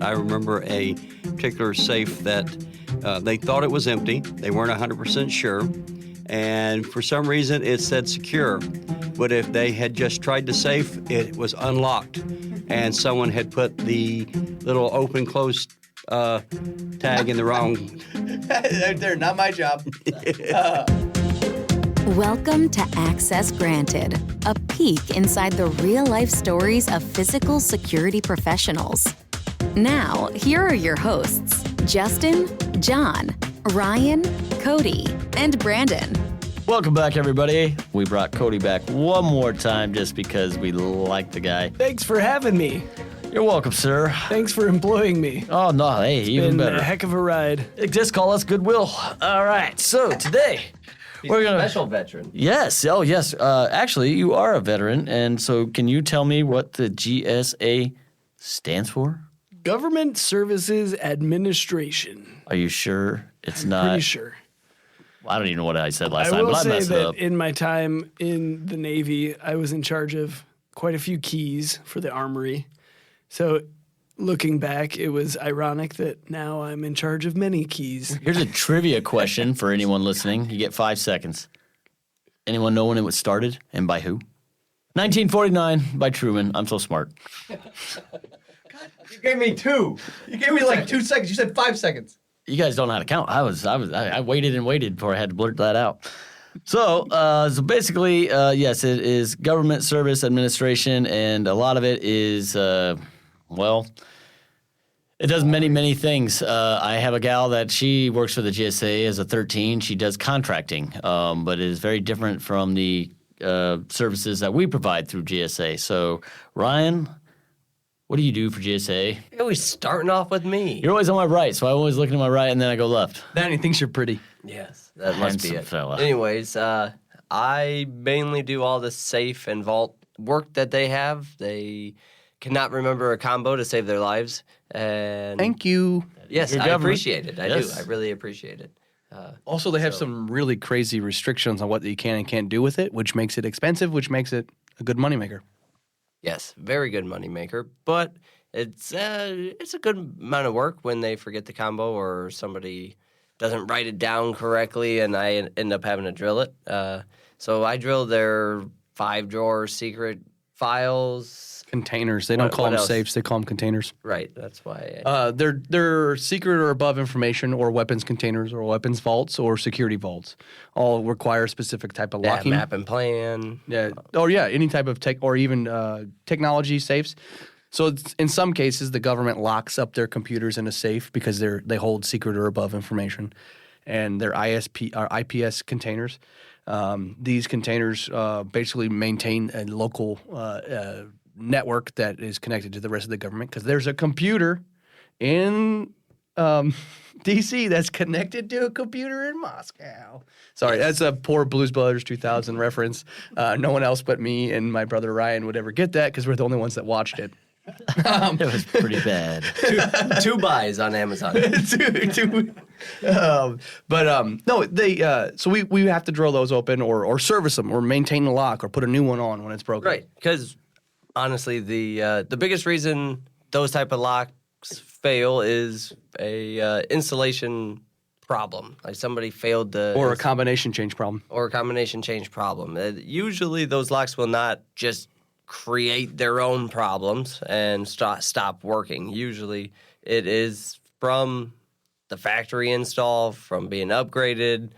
I remember a particular safe that they thought it was empty. They weren't 100% sure. And for some reason, it said secure. But if they had just tried the safe, it was unlocked. And someone had put the little open-close tag in the wrong. They're not my job. Welcome to Access Granted, a peek inside the real-life stories of physical security professionals. Now, here are your hosts, Justin, John, Ryan, Cody, and Brandon. Welcome back, everybody. We brought Cody back one more time just because we like the guy. Thanks for having me. You're welcome, sir. Thanks for employing me. Oh, no, hey, It's even been better. a heck of a ride. Just call us Goodwill. All right, so today... We're a special veteran. Yes, oh yes. Actually, you are a veteran, and so can you tell me what the GSA stands for? Government Services Administration. Are you sure it's not? Pretty sure. I don't even know what I said last I time, will but I say messed it that up. in my time in the Navy, I was in charge of quite a few keys for the Armory. So looking back, it was ironic that now I'm in charge of many keys. Here's a trivia question for anyone listening. You get 5 seconds. Anyone know when it was started and by who? 1949 by Truman. I'm so smart. You gave me 2. You gave me like 2 seconds. You said 5 seconds. You guys don't know how to count. I waited and waited before I had to blurt that out. So basically, yes, it is Government Service Administration, and a lot of it is, it does many, many things. I have a gal that she works for the GSA as a 13. She does contracting, but it is very different from the services that we provide through GSA. So, Ryan, what do you do for GSA? You're always starting off with me. You're always on my right, so I always look to my right and then I go left. Danny thinks you're pretty. Yes, that must be Handsome it. fella. Anyways, I mainly do all the safe and vault work that they have. They cannot remember a combo to save their lives. And Thank you. yes, Your I government. appreciate it. I Yes. do. I really appreciate it. Also, they have some really crazy restrictions on what you can and can't do with it, which makes it expensive, which makes it a good moneymaker. Yes, very good moneymaker. But it's a good amount of work when they forget the combo or somebody doesn't write it down correctly and I end up having to drill it. So I drilled their 5-drawer secret files. Containers. They don't What- call what them else? safes. They call them containers. Right, that's why. They're secret or above information or weapons containers or weapons vaults or security vaults. All require a specific type of That locking. map and plan. Yeah. Or yeah, any type of tech or even technology safes. So in some cases, the government locks up their computers in a safe because they hold secret or above information, and they're ISP or IPS containers. These containers basically maintain a local network that is connected to the rest of the government because there's a computer in DC that's connected to a computer in Moscow. Sorry, that's a poor Blues Brothers 2000 reference. No one else but me and my brother Ryan would ever get that because we're the only ones that watched it. It was pretty bad. Two buys on Amazon. No, they. So we have to drill those open or service them or maintain the lock or put a new one on when it's broken. Right, because honestly, the biggest reason those type of locks fail is a installation problem. Like somebody failed to Or a combination change problem. or a combination change problem. Usually, those locks will not just create their own problems and stop working. Usually, it is from the factory install, from being upgraded,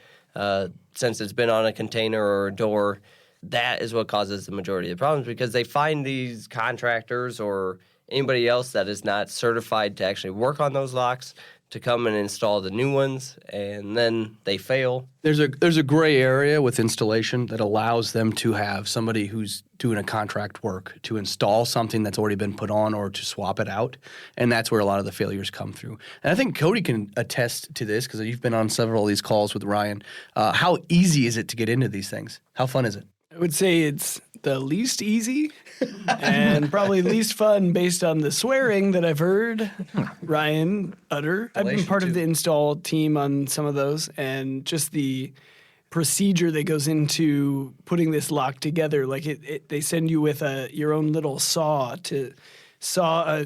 since it's been on a container or a door. That is what causes the majority of the problems because they find these contractors or anybody else that is not certified to actually work on those locks to come and install the new ones, and then they fail. There's a gray area with installation that allows them to have somebody who's doing a contract work to install something that's already been put on or to swap it out, and that's where a lot of the failures come through. And I think Cody can attest to this because you've been on several of these calls with Ryan. How easy is it to get into these things? How fun is it? I would say it's the least easy and probably least fun based on the swearing that I've heard Ryan utter. I've been part of the install team on some of those, and just the procedure that goes into putting this lock together. Like they send you with your own little saw to saw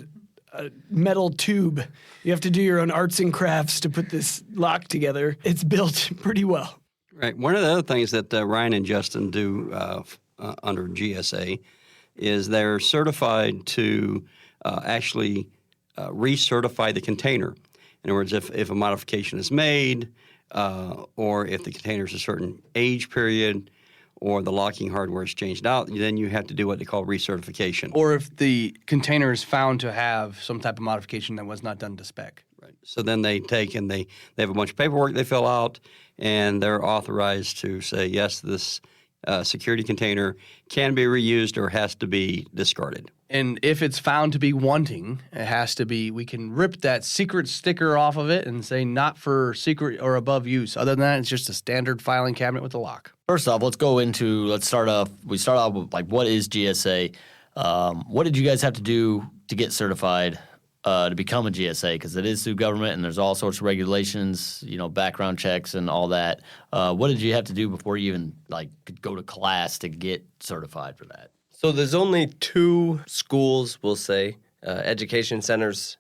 a metal tube. You have to do your own arts and crafts to put this lock together. It's built pretty well. Right. One of the other things that Ryan and Justin do under GSA is they're certified to actually recertify the container. In other words, if a modification is made, or if the container is a certain age period, or the locking hardware is changed out, then you have to do what they call recertification. Or if the container is found to have some type of modification that was not done to spec. Right. So then they take and they have a bunch of paperwork they fill out, and they're authorized to say, yes, this security container can be reused or has to be discarded. And if it's found to be wanting, it has to be, we can rip that secret sticker off of it and say not for secret or above use. Other than that, it's just a standard filing cabinet with a lock. First off, let's start off with like, what is GSA? What did you guys have to do to get certified to become a GSA? Because it is through government and there's all sorts of regulations, background checks and all that. What did you have to do before you even could go to class to get certified for that? So there's only 2 schools, we'll say, education centers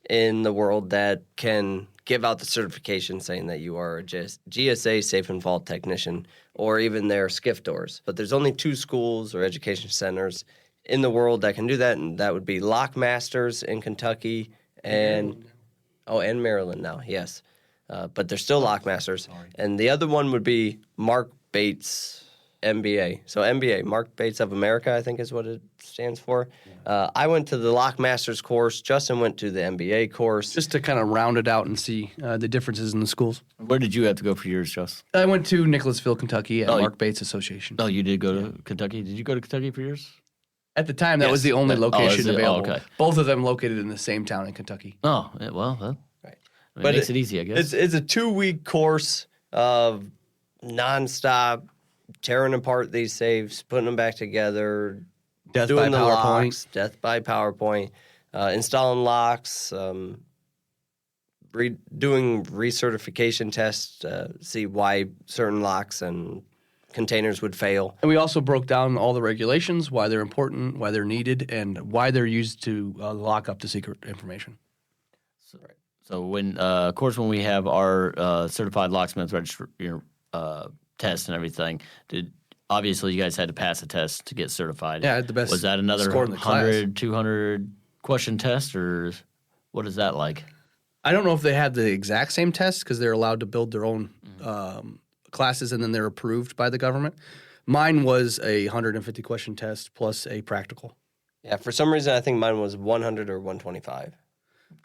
in the world that can give out the certification saying that you are a GSA safe and vault technician, or even their skiff doors. But there's only 2 schools or education centers in the world that can do that, and that would be Lockmasters in Kentucky and Maryland now, yes. But they're still Lockmasters. And the other one would be Mark Bates MBA. So MBA, Mark Bates of America, I think is what it stands for. I went to the Lockmasters course. Justin went to the MBA course. Just to kind of round it out and see the differences in the schools. Where did you have to go for yours, Justin? I went to Nicholasville, Kentucky at Mark Bates Association. Oh, you did go to Kentucky? Did you go to Kentucky for yours? At the time, that was the only location available. Okay. Both of them located in the same town in Kentucky. Oh, well, that But makes it easy, I guess. It's a 2-week course of nonstop tearing apart these safes, putting them back together, doing the locks, death by PowerPoint, installing locks, doing recertification tests, see why certain locks and containers would fail. And we also broke down all the regulations, why they're important, why they're needed, and why they're used to lock up the secret information. So when, of course, when we have our certified locksmith register test and everything, obviously you guys had to pass a test to get certified. Yeah, I had the best Was that another score in the 100, 200 question test, or what is that like? I don't know if they had the exact same test because they're allowed to build their own classes and then they're approved by the government. Mine was a 150 question test plus a practical. Yeah, for some reason I think mine was 100 or 125.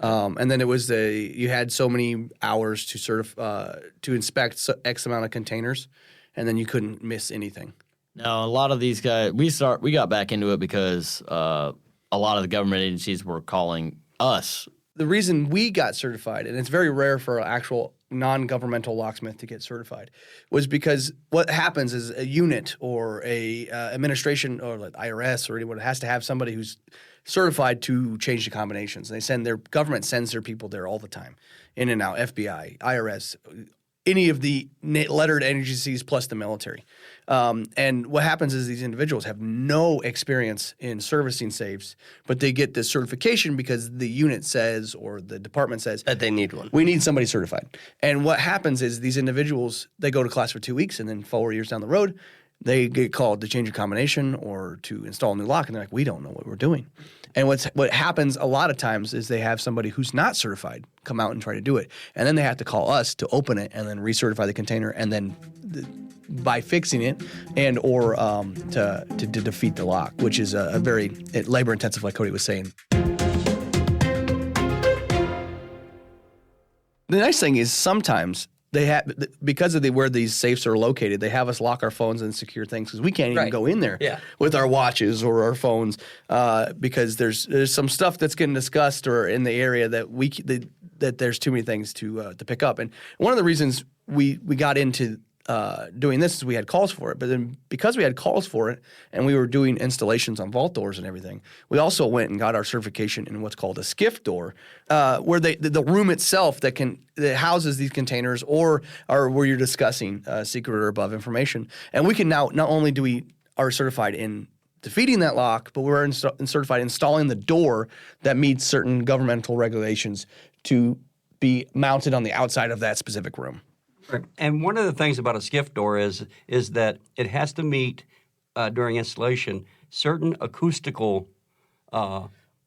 And then it was you had so many hours to inspect X amount of containers, and then you couldn't miss anything. Now, a lot of these guys, we got back into it because a lot of the government agencies were calling us. The reason we got certified, and it's very rare for an actual non-governmental locksmith to get certified, was because what happens is a unit or a administration or like IRS or anyone has to have somebody who's certified to change the combinations. Their government sends their people there all the time, in and out, FBI, IRS, any of the lettered agencies plus the military. And what happens is these individuals have no experience in servicing safes, but they get this certification because the unit says or the department says that they need one. We need somebody certified. And what happens is these individuals, they go to class for 2 weeks, and then 4 years down the road, they get called to change a combination or to install a new lock, and they're like, we don't know what we're doing. And what happens a lot of times is they have somebody who's not certified come out and try to do it. And then they have to call us to open it and then recertify the container and then by fixing it and or to defeat the lock, which is a very labor intensive, like Cody was saying. The nice thing is sometimes they have, because of where these safes are located, they have us lock our phones and secure things because we can't even go in there with our watches or our phones because there's some stuff that's getting discussed or in the area that that there's too many things to pick up. And one of the reasons we got into doing this is we had calls for it. But then because we had calls for it and we were doing installations on vault doors and everything, we also went and got our certification in what's called a skiff door, where the room itself that houses these containers or where you're discussing secret or above information. And we can now not only are certified in defeating that lock, but we're certified installing the door that meets certain governmental regulations to be mounted on the outside of that specific room. Right. And one of the things about a skiff door is that it has to meet during installation certain acoustical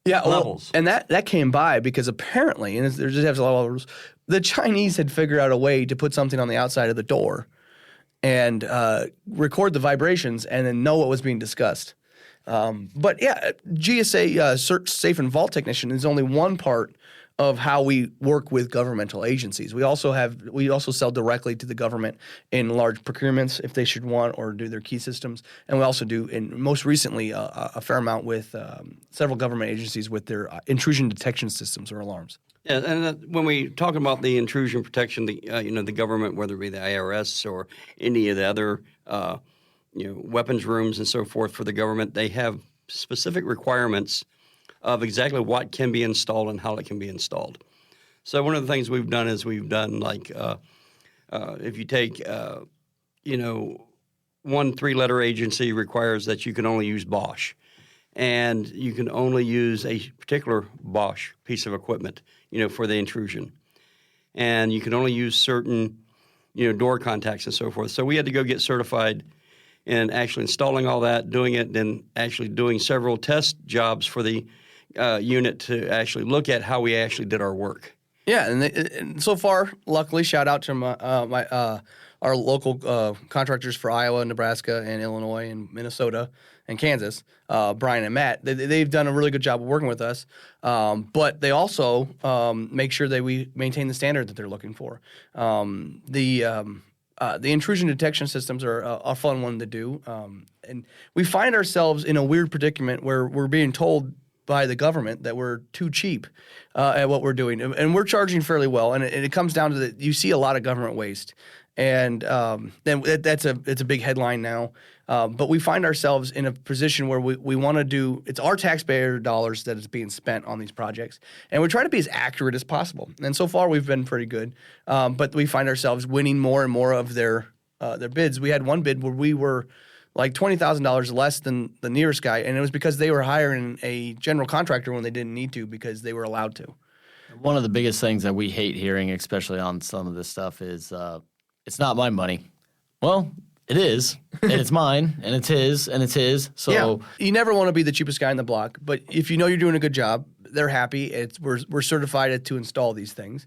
levels. And that came by because apparently, and there's just a lot of rules, the Chinese had figured out a way to put something on the outside of the door and record the vibrations and then know what was being discussed. But yeah, GSA Safe and Vault Technician is only one part of how we work with governmental agencies. We also sell directly to the government in large procurements if they should want or do their key systems. And we also do, and most recently, a fair amount with several government agencies with their intrusion detection systems or alarms. Yeah, and when we talk about the intrusion protection, the government, whether it be the IRS or any of the other weapons rooms and so forth for the government, they have specific requirements of exactly what can be installed and how it can be installed. So one of the things we've done is like if you take one 3-letter agency requires that you can only use Bosch, and you can only use a particular Bosch piece of equipment, for the intrusion, and you can only use certain door contacts and so forth. So we had to go get certified in actually installing all that, doing it, then actually doing several test jobs for the unit to actually look at how we actually did our work. Yeah, and so far, luckily, shout out to our local contractors for Iowa, Nebraska, and Illinois, and Minnesota, and Kansas, Brian and Matt. They've done a really good job of working with us, but they also make sure that we maintain the standard that they're looking for. The intrusion detection systems are a fun one to do, and we find ourselves in a weird predicament where we're being told by the government that we're too cheap at what we're doing, and we're charging fairly well. And it comes down to you see a lot of government waste, and then it's a big headline now. But we find ourselves in a position where we want to do. It's our taxpayer dollars that is being spent on these projects, and we're trying to be as accurate as possible. And so far, we've been pretty good. But we find ourselves winning more and more of their bids. We had one bid where we were like $20,000 less than the nearest guy, and it was because they were hiring a general contractor when they didn't need to because they were allowed to. One of the biggest things that we hate hearing, especially on some of this stuff, is it's not my money. Well, it is, and it's mine, and it's his, and it's his. So yeah. You never want to be the cheapest guy in the block, but if you know you're doing a good job, they're happy. We're certified to install these things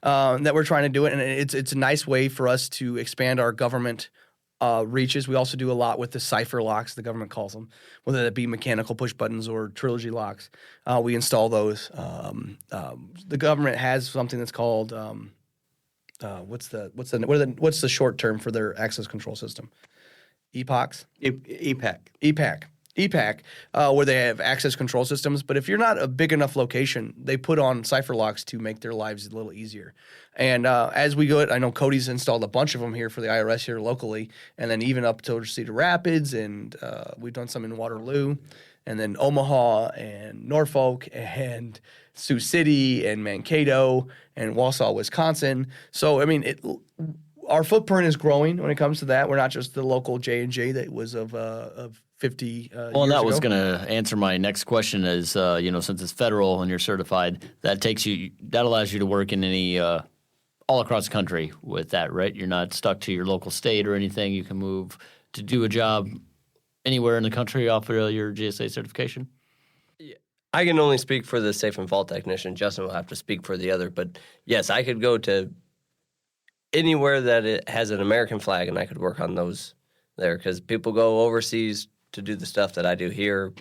that we're trying to do it, and it's a nice way for us to expand our government reaches. We also do a lot with the cipher locks, the government calls them, whether that be mechanical push buttons or trilogy locks. We install those. The government has something that's called what's the short term for their access control system? EPOCs? EPAC, where they have access control systems. But if you're not a big enough location, they put on cipher locks to make their lives a little easier. And as we go, I know Cody's installed a bunch of them here for the IRS here locally, and then even up to Cedar Rapids, and we've done some in Waterloo, and then Omaha, and Norfolk, and Sioux City, and Mankato, and Wausau, Wisconsin. So, I mean, our footprint is growing when it comes to that. We're not just the local J&J that was of 50 years ago. Well, and that was going to answer my next question is, since it's federal and you're certified, that allows you to work in any all across the country with that, right? You're not stuck to your local state or anything. You can move to do a job anywhere in the country off of your GSA certification? I can only speak for the safe and vault technician. Justin will have to speak for the other. But yes, I could go to anywhere that it has an American flag, and I could work on those there because people go overseas to do the stuff that I do here.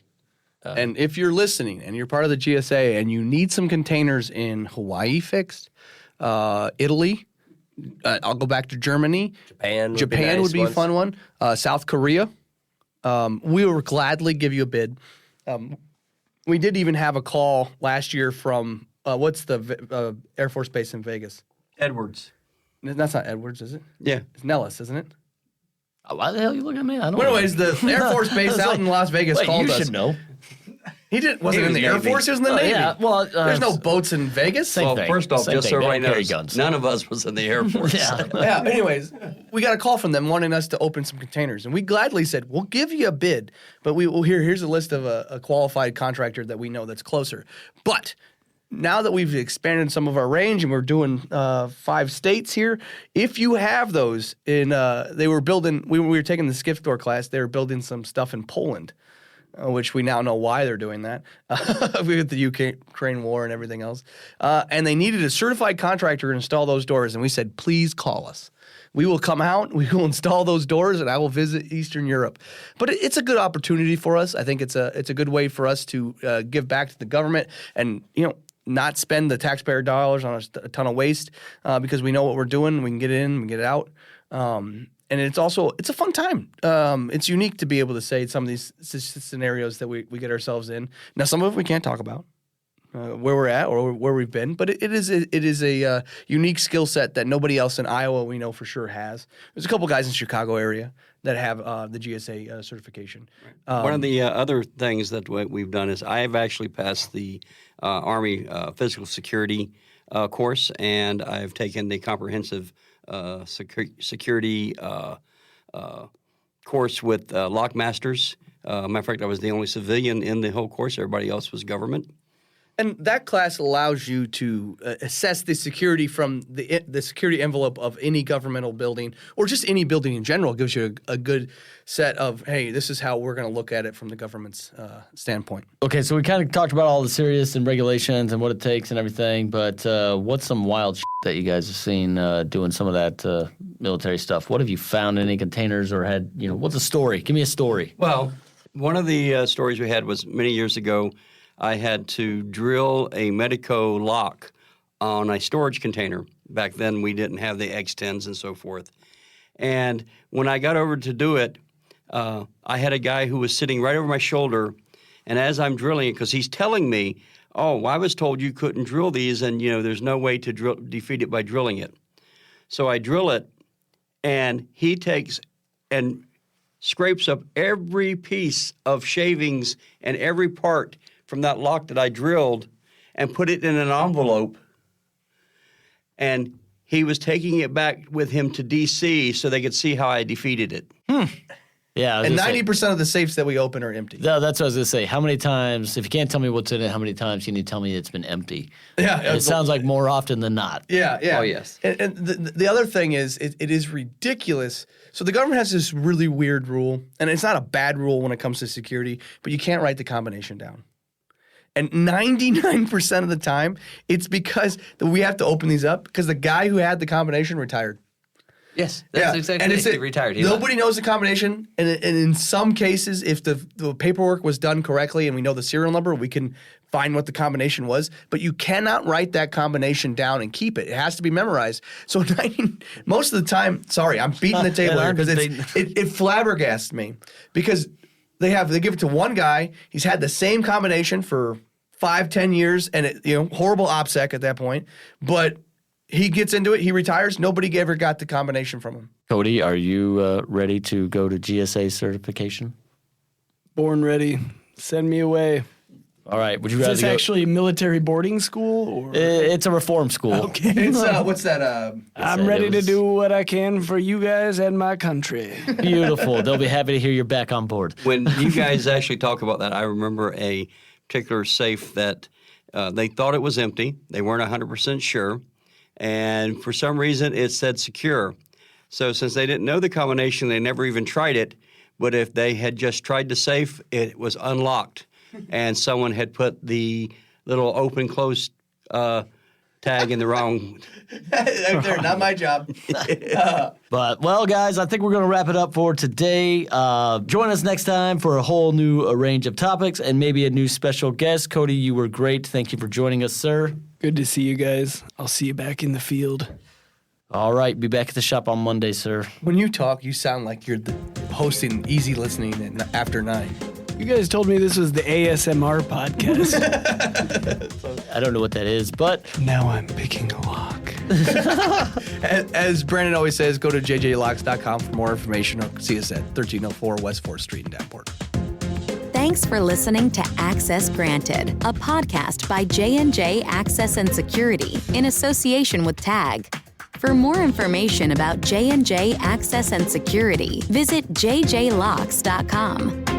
And if you're listening and you're part of the GSA and you need some containers in Hawaii fixed, Italy, I'll go back to Germany. Japan would be a fun one. South Korea. We will gladly give you a bid. We did even have a call last year from, what's the Air Force Base in Vegas? Edwards. That's not Edwards, is it? Yeah. It's Nellis, isn't it? Why the hell are you looking at me? I don't know. Anyways, the Air Force Base out in Las Vegas called us. You should know. Wasn't in the Air Force. He was in the Navy. Yeah, well, there's no boats in Vegas. Same Well, thing. first off, Same just thing. so They everybody don't carry knows, guns. none of us was in the Air Force. Yeah. Anyways, we got a call from them wanting us to open some containers, and we gladly said we'll give you a bid, but here's a list of a qualified contractor that we know that's closer. But now that we've expanded some of our range and we're doing 5 states here, if you have those they were building. We were taking the skiff door class. They were building some stuff in Poland. Which we now know why they're doing that with the Ukraine war and everything else. And they needed a certified contractor to install those doors. And we said, please call us. We will come out, we will install those doors, and I will visit Eastern Europe. But it's a good opportunity for us. I think it's a good way for us to give back to the government and, not spend the taxpayer dollars on a ton of waste because we know what we're doing. We can get in, we can get it out. And it's a fun time. It's unique to be able to say some of these scenarios that we get ourselves in. Now, some of it we can't talk about where we're at or where we've been, but it is a unique skill set that nobody else in Iowa we know for sure has. There's a couple guys in Chicago area that have the GSA certification. One of the other things that we've done is I have actually passed the Army Physical Security course, and I've taken the comprehensive security course with Lockmasters. Matter of fact, I was the only civilian in the whole course. Everybody else was government. And that class allows you to assess the security from the security envelope of any governmental building or just any building in general. It gives you a good set of, hey, this is how we're going to look at it from the government's standpoint. Okay, so we kind of talked about all the serious and regulations and what it takes and everything, but what's some wild shit that you guys have seen doing some of that military stuff? What have you found in any containers or had, what's a story? Give me a story. Well, one of the stories we had was many years ago, I had to drill a Medico lock on a storage container. Back then, we didn't have the X10s and so forth. And when I got over to do it, I had a guy who was sitting right over my shoulder. And as I'm drilling it, because he's telling me, oh, I was told you couldn't drill these, and there's no way to defeat it by drilling it. So I drill it, and he takes and scrapes up every piece of shavings and every part from that lock that I drilled and put it in an envelope. And he was taking it back with him to D.C. so they could see how I defeated it. Yeah, And 90% of the safes that we open are empty. That's what I was going to say. How many times, if you can't tell me what's in it, how many times can you tell me it's been empty? Yeah. It sounds like more often than not. Yeah. Oh, yes. And the other thing is, it is ridiculous. So the government has this really weird rule, and it's not a bad rule when it comes to security, but you can't write the combination down. And 99% of the time, it's because we have to open these up because the guy who had the combination retired. Yes, that's exactly it. He retired. Nobody knows the combination. And in some cases, if the paperwork was done correctly and we know the serial number, we can find what the combination was. But you cannot write that combination down and keep it. It has to be memorized. So most of the time, sorry, I'm beating the table here because it flabbergasts me because they give it to one guy. He's had the same combination for 5-10 years, and horrible OPSEC at that point. But he gets into it. He retires. Nobody ever got the combination from him. Cody, are you ready to go to GSA certification? Born ready. Send me away. All right. Would you Is rather this go? actually military boarding school? Or? It's a reform school. Okay. It's what's that? I'm ready to do what I can for you guys and my country. Beautiful. They'll be happy to hear you're back on board. When you guys actually talk about that, I remember a particular safe that they thought it was empty. They weren't 100% sure. And for some reason, it said secure. So since they didn't know the combination, they never even tried it. But if they had just tried the safe, it was unlocked. And someone had put the little open-close tag in the wrong. Not my job. But, well, guys, I think we're going to wrap it up for today. Join us next time for a whole new range of topics and maybe a new special guest. Cody, you were great. Thank you for joining us, sir. Good to see you guys. I'll see you back in the field. All right. Be back at the shop on Monday, sir. When you talk, you sound like you're hosting Easy Listening after 9. You guys told me this was the ASMR podcast. I don't know what that is, but Now I'm picking a lock. As Brandon always says, go to jjlocks.com for more information or see us at 1304 West 4th Street in Davenport. Thanks for listening to Access Access Granted, a podcast by J&J Access and Security in association with TAG. For more information about J&J Access and Security, visit jjlocks.com.